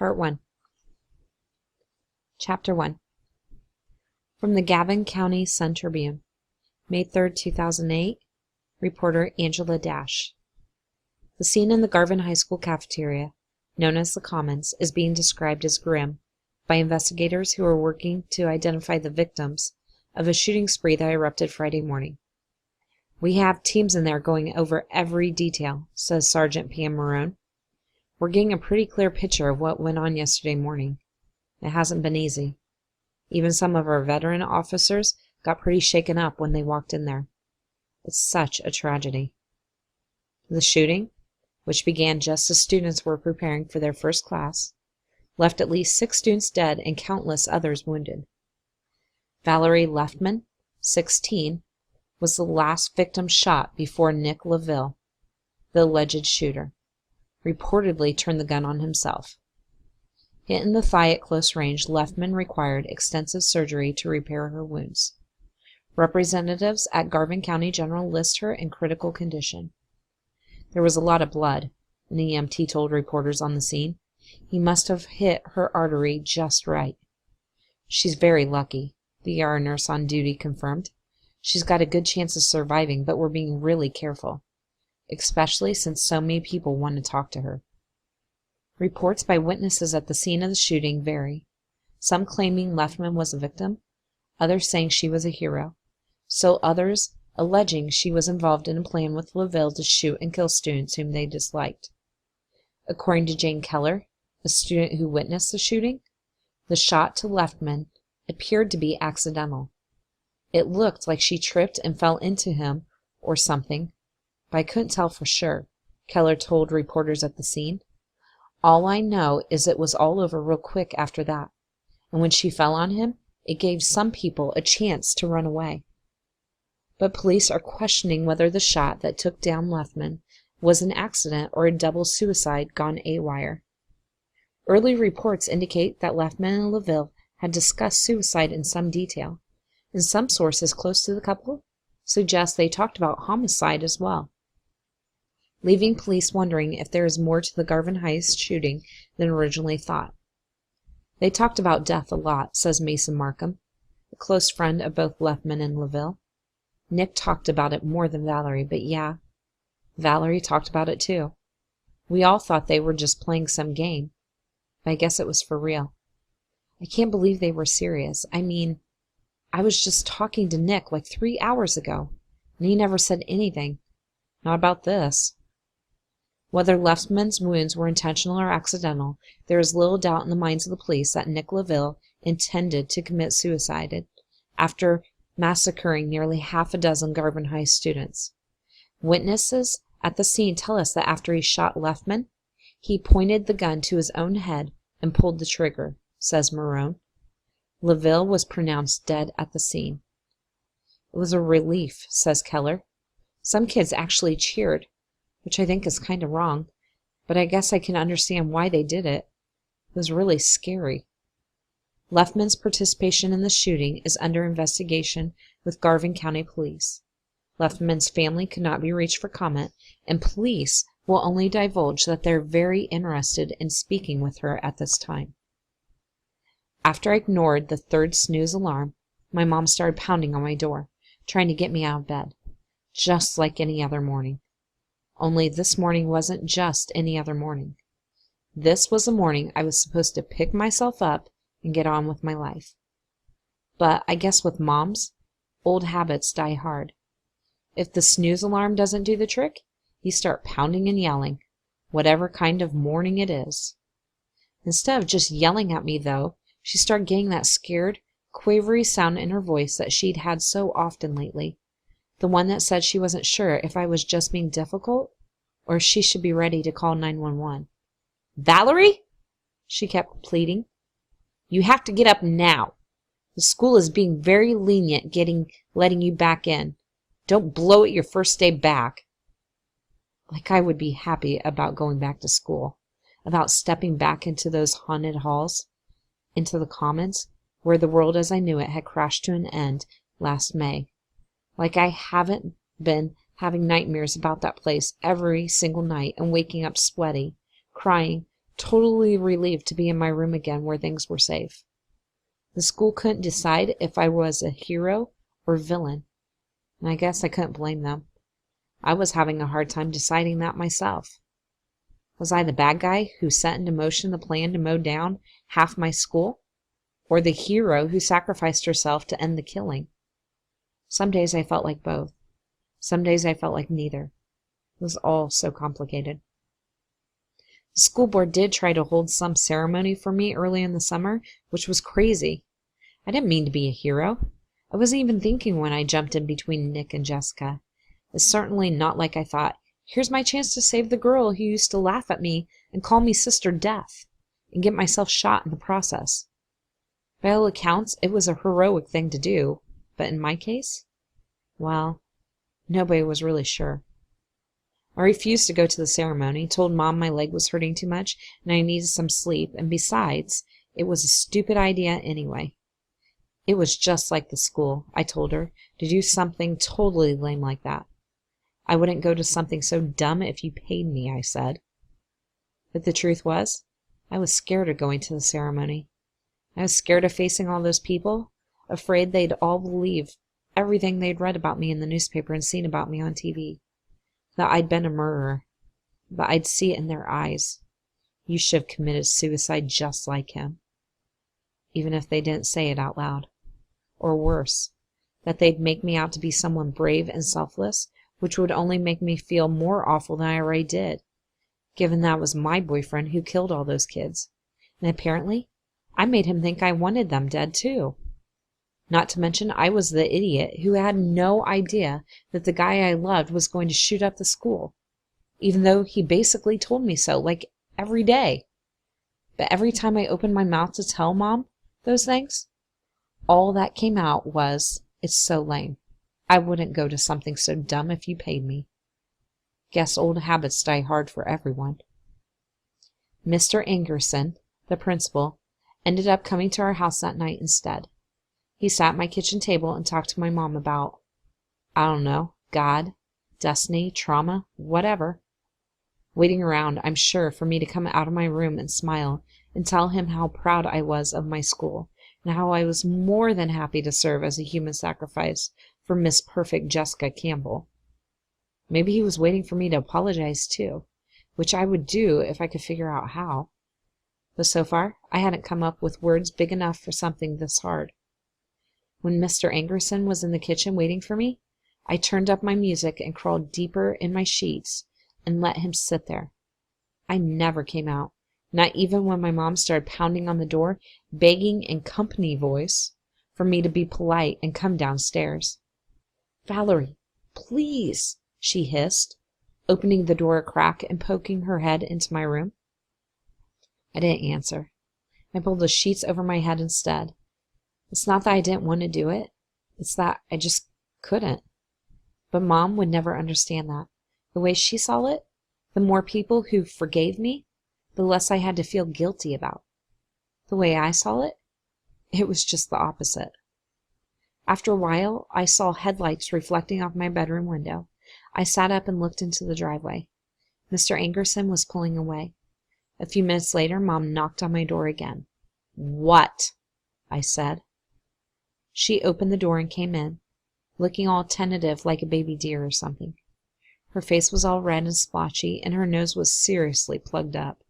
Part 1. Chapter 1. From the Gavin County Sun-Tribune, May 3, 2008. Reporter Angela Dash. The scene in the Garvin High School cafeteria, known as the Commons, is being described as grim by investigators who are working to identify the victims of a shooting spree that erupted Friday morning. "We have teams in there going over every detail," says Sergeant Pam Marone. "We're getting a pretty clear picture of what went on yesterday morning. It hasn't been easy. Even some of our veteran officers got pretty shaken up when they walked in there. It's such a tragedy." The shooting, which began just as students were preparing for their first class, left at least 6 students dead and countless others wounded. Valerie Leftman, 16, was the last victim shot before Nick LaVille, the alleged shooter, reportedly turned the gun on himself. Hit in the thigh at close range, Leftman required extensive surgery to repair her wounds. Representatives at Garvin County General list her in critical condition. "There was a lot of blood," an EMT told reporters on the scene. "He must have hit her artery just right." "She's very lucky," the ER nurse on duty confirmed. "She's got a good chance of surviving, but we're being really careful, especially since so many people want to talk to her." Reports by witnesses at the scene of the shooting vary, some claiming Leftman was a victim, others saying she was a hero, still others alleging she was involved in a plan with LaVille to shoot and kill students whom they disliked. According to Jane Keller, a student who witnessed the shooting, the shot to Leftman appeared to be accidental. "It looked like she tripped and fell into him or something, but I couldn't tell for sure," Keller told reporters at the scene. "All I know is it was all over real quick after that, and when she fell on him, it gave some people a chance to run away." But police are questioning whether the shot that took down Leftman was an accident or a double suicide gone AWOL. Early reports indicate that Leftman and LaVille had discussed suicide in some detail, and some sources close to the couple suggest they talked about homicide as well, leaving police wondering if there is more to the Garvin High shooting than originally thought. "They talked about death a lot," says Mason Markham, a close friend of both Leftman and LaVille. "Nick talked about it more than Valerie, but yeah, Valerie talked about it too. We all thought they were just playing some game, but I guess it was for real. I can't believe they were serious. I mean, I was just talking to Nick like 3 hours ago, and he never said anything. Not about this." Whether Leftman's wounds were intentional or accidental, there is little doubt in the minds of the police that Nick LaVille intended to commit suicide after massacring nearly half a dozen Garvin High students. Witnesses at the scene tell us that after he shot Leftman, he pointed the gun to his own head and pulled the trigger, says Marone. LaVille was pronounced dead at the scene. "It was a relief," says Keller. "Some kids actually cheered, which I think is kind of wrong, but I guess I can understand why they did it. It was really scary." Leftman's participation in the shooting is under investigation with Garvin County Police. Leftman's family could not be reached for comment, and police will only divulge that they're very interested in speaking with her at this time. "After I ignored the 3rd snooze alarm, my mom started pounding on my door, trying to get me out of bed, just like any other morning. Only this morning wasn't just any other morning. This was a morning I was supposed to pick myself up and get on with my life. But I guess with moms, old habits die hard. If the snooze alarm doesn't do the trick, you start pounding and yelling, whatever kind of morning it is." Instead of just yelling at me, though, she started getting that scared, quavery sound in her voice that she'd had so often lately, the one that said she wasn't sure if I was just being difficult or if she should be ready to call 911. "Valerie," she kept pleading, "you have to get up now. The school is being very lenient letting you back in. Don't blow it your first day back." Like I would be happy about going back to school, about stepping back into those haunted halls, into the Commons, where the world as I knew it had crashed to an end last May. Like I haven't been having nightmares about that place every single night and waking up sweaty, crying, totally relieved to be in my room again where things were safe. The school couldn't decide if I was a hero or villain, and I guess I couldn't blame them. I was having a hard time deciding that myself. Was I the bad guy who set into motion the plan to mow down half my school? Or the hero who sacrificed herself to end the killing? Some days I felt like both. Some days I felt like neither. It was all so complicated. The school board did try to hold some ceremony for me early in the summer, which was crazy. I didn't mean to be a hero. I wasn't even thinking when I jumped in between Nick and Jessica. It's certainly not like I thought, here's my chance to save the girl who used to laugh at me and call me Sister Death, and get myself shot in the process. By all accounts, it was a heroic thing to do, but in my case, well, nobody was really sure. I refused to go to the ceremony, told Mom my leg was hurting too much and I needed some sleep, and besides, it was a stupid idea anyway. It was just like the school, I told her, to do something totally lame like that. I wouldn't go to something so dumb if you paid me, I said. But the truth was, I was scared of going to the ceremony. I was scared of facing all those people, afraid they'd all believe everything they'd read about me in the newspaper and seen about me on TV. That I'd been a murderer. That I'd see it in their eyes. You should have committed suicide just like him. Even if they didn't say it out loud. Or worse, that they'd make me out to be someone brave and selfless, which would only make me feel more awful than I already did, given that was my boyfriend who killed all those kids. And apparently, I made him think I wanted them dead too. Not to mention I was the idiot who had no idea that the guy I loved was going to shoot up the school, even though he basically told me so, like every day. But every time I opened my mouth to tell Mom those things, all that came out was, it's so lame. I wouldn't go to something so dumb if you paid me. Guess old habits die hard for everyone. Mr. Angerson, the principal, ended up coming to our house that night instead. He sat at my kitchen table and talked to my mom about, I don't know, God, destiny, trauma, whatever. Waiting around, I'm sure, for me to come out of my room and smile and tell him how proud I was of my school and how I was more than happy to serve as a human sacrifice for Miss Perfect Jessica Campbell. Maybe he was waiting for me to apologize too, which I would do if I could figure out how. But so far, I hadn't come up with words big enough for something this hard. When Mr. Angerson was in the kitchen waiting for me, I turned up my music and crawled deeper in my sheets and let him sit there. I never came out, not even when my mom started pounding on the door, begging in company voice for me to be polite and come downstairs. Valerie, please, she hissed, opening the door a crack and poking her head into my room. I didn't answer. I pulled the sheets over my head instead. It's not that I didn't want to do it. It's that I just couldn't. But Mom would never understand that. The way she saw it, the more people who forgave me, the less I had to feel guilty about. The way I saw it, it was just the opposite. After a while, I saw headlights reflecting off my bedroom window. I sat up and looked into the driveway. Mr. Angerson was pulling away. A few minutes later, Mom knocked on my door again. What? I said. She opened the door and came in, looking all tentative like a baby deer or something. Her face was all red and splotchy, and her nose was seriously plugged up.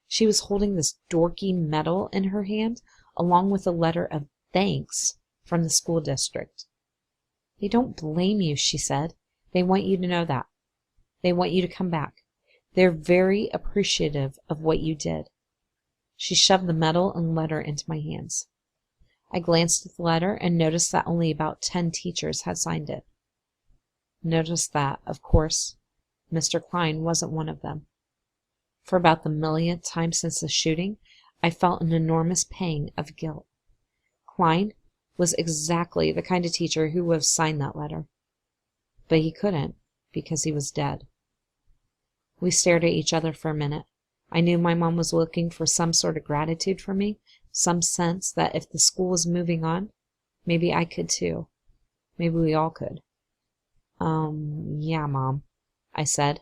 She was holding this dorky medal in her hand, along with a letter of thanks from the school district. They don't blame you, she said. They want you to know that. They want you to come back. They're very appreciative of what you did. She shoved the medal and letter into my hands. I glanced at the letter and noticed that only about 10 teachers had signed it. Noticed that, of course, Mr. Klein wasn't one of them. For about the millionth time since the shooting, I felt an enormous pang of guilt. Klein was exactly the kind of teacher who would have signed that letter. But he couldn't, because he was dead. We stared at each other for a minute. I knew my mom was looking for some sort of gratitude from me, some sense that if the school was moving on, maybe I could too. Maybe we all could. Yeah, Mom, I said.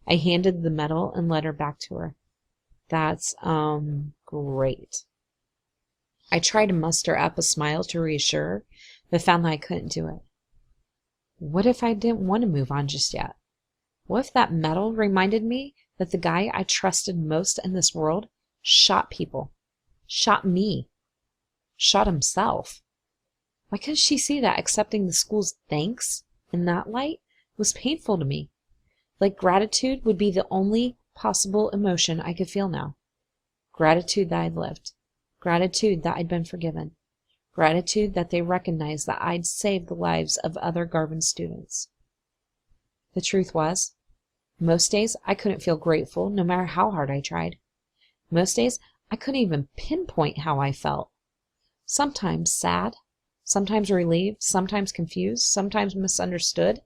I handed the medal and letter back to her. That's, great. I tried to muster up a smile to reassure her, but found that I couldn't do it. What if I didn't want to move on just yet? What if that medal reminded me that the guy I trusted most in this world shot people, shot me, shot himself? Why couldn't she see that accepting the school's thanks in that light was painful to me? Like gratitude would be the only possible emotion I could feel now. Gratitude that I'd lived. Gratitude that I'd been forgiven. Gratitude that they recognized that I'd saved the lives of other Garvin students. The truth was, most days I couldn't feel grateful no matter how hard I tried. Most days I couldn't even pinpoint how I felt. Sometimes sad, sometimes relieved, sometimes confused, sometimes misunderstood,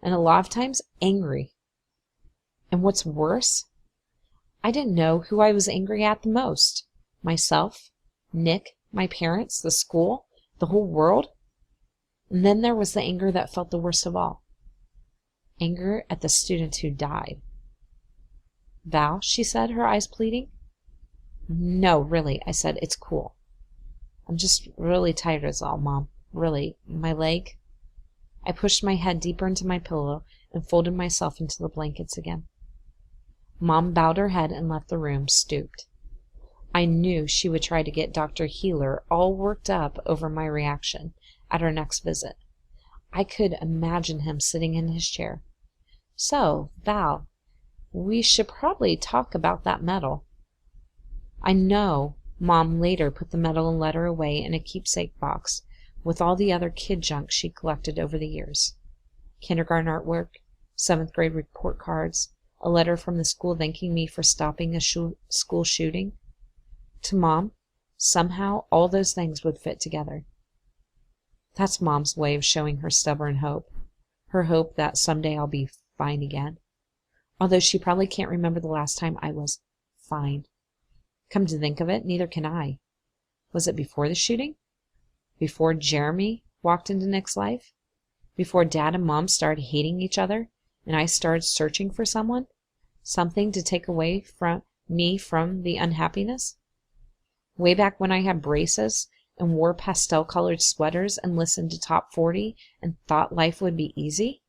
and a lot of times angry. And what's worse, I didn't know who I was angry at the most. Myself, Nick, my parents, the school, the whole world. And then there was the anger that felt the worst of all. Anger at the student who died. Val, she said, her eyes pleading. No, really, I said, it's cool. I'm just really tired is all, Mom. Really, my leg. I pushed my head deeper into my pillow and folded myself into the blankets again. Mom bowed her head and left the room, stooped. I knew she would try to get Dr. Healer all worked up over my reaction at her next visit. I could imagine him sitting in his chair. So, Val, we should probably talk about that medal. I know Mom later put the medal and letter away in a keepsake box with all the other kid junk she collected over the years. Kindergarten artwork, 7th grade report cards, a letter from the school thanking me for stopping a school shooting. To Mom, somehow all those things would fit together. That's Mom's way of showing her stubborn hope. Her hope that someday I'll be fine again. Although she probably can't remember the last time I was fine. Come to think of it, neither can I. Was it before the shooting? Before Jeremy walked into Nick's life? Before Dad and Mom started hating each other and I started searching for someone? Something to take away from me from the unhappiness? Way back when I had braces and wore pastel-colored sweaters and listened to Top 40 and thought life would be easy?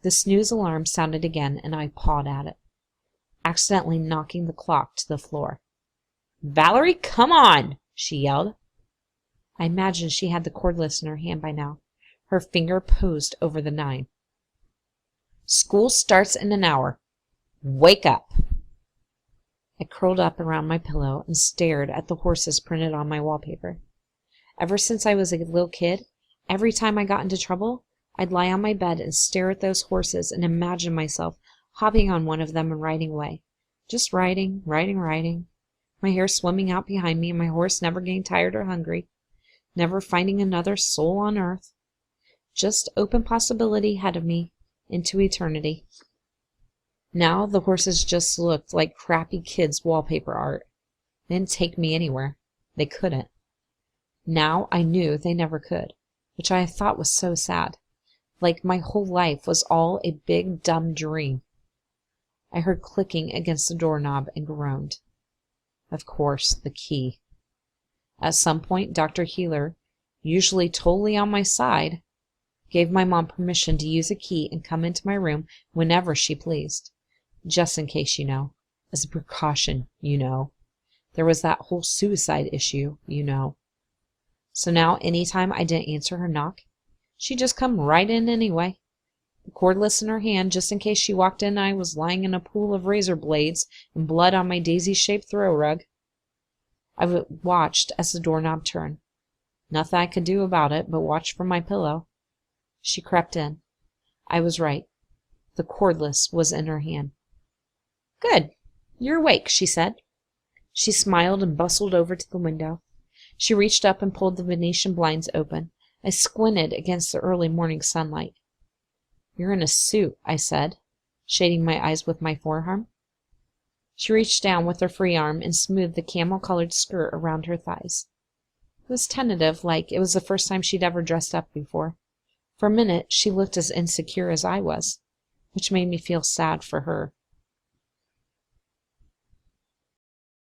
The snooze alarm sounded again and I pawed at it, accidentally knocking the clock to the floor. "Valerie, come on!" she yelled. I imagined she had the cordless in her hand by now, her finger posed over the 9. "School starts in an hour. Wake up!" I curled up around my pillow and stared at the horses printed on my wallpaper. Ever since I was a little kid, every time I got into trouble, I'd lie on my bed and stare at those horses and imagine myself hopping on one of them and riding away. Just riding, riding, riding. My hair swimming out behind me and my horse never getting tired or hungry. Never finding another soul on earth. Just open possibility ahead of me into eternity. Now the horses just looked like crappy kids' wallpaper art. They didn't take me anywhere. They couldn't. Now I knew they never could, which I thought was so sad. Like my whole life was all a big dumb dream. I heard clicking against the doorknob and groaned. Of course, the key. At some point, Dr. Healer, usually totally on my side, gave my mom permission to use a key and come into my room whenever she pleased. Just in case, as a precaution, There was that whole suicide issue, So now, anytime I didn't answer her knock, she'd just come right in anyway, the cordless in her hand, just in case she walked in and I was lying in a pool of razor blades and blood on my daisy-shaped throw rug. I watched as the doorknob turned. Nothing I could do about it but watch from my pillow. She crept in. I was right. The cordless was in her hand. "Good. You're awake," she said. She smiled and bustled over to the window. She reached up and pulled the Venetian blinds open. I squinted against the early morning sunlight. "You're in a suit," I said, shading my eyes with my forearm. She reached down with her free arm and smoothed the camel-colored skirt around her thighs. It was tentative, like it was the first time she'd ever dressed up before. For a minute, she looked as insecure as I was, which made me feel sad for her.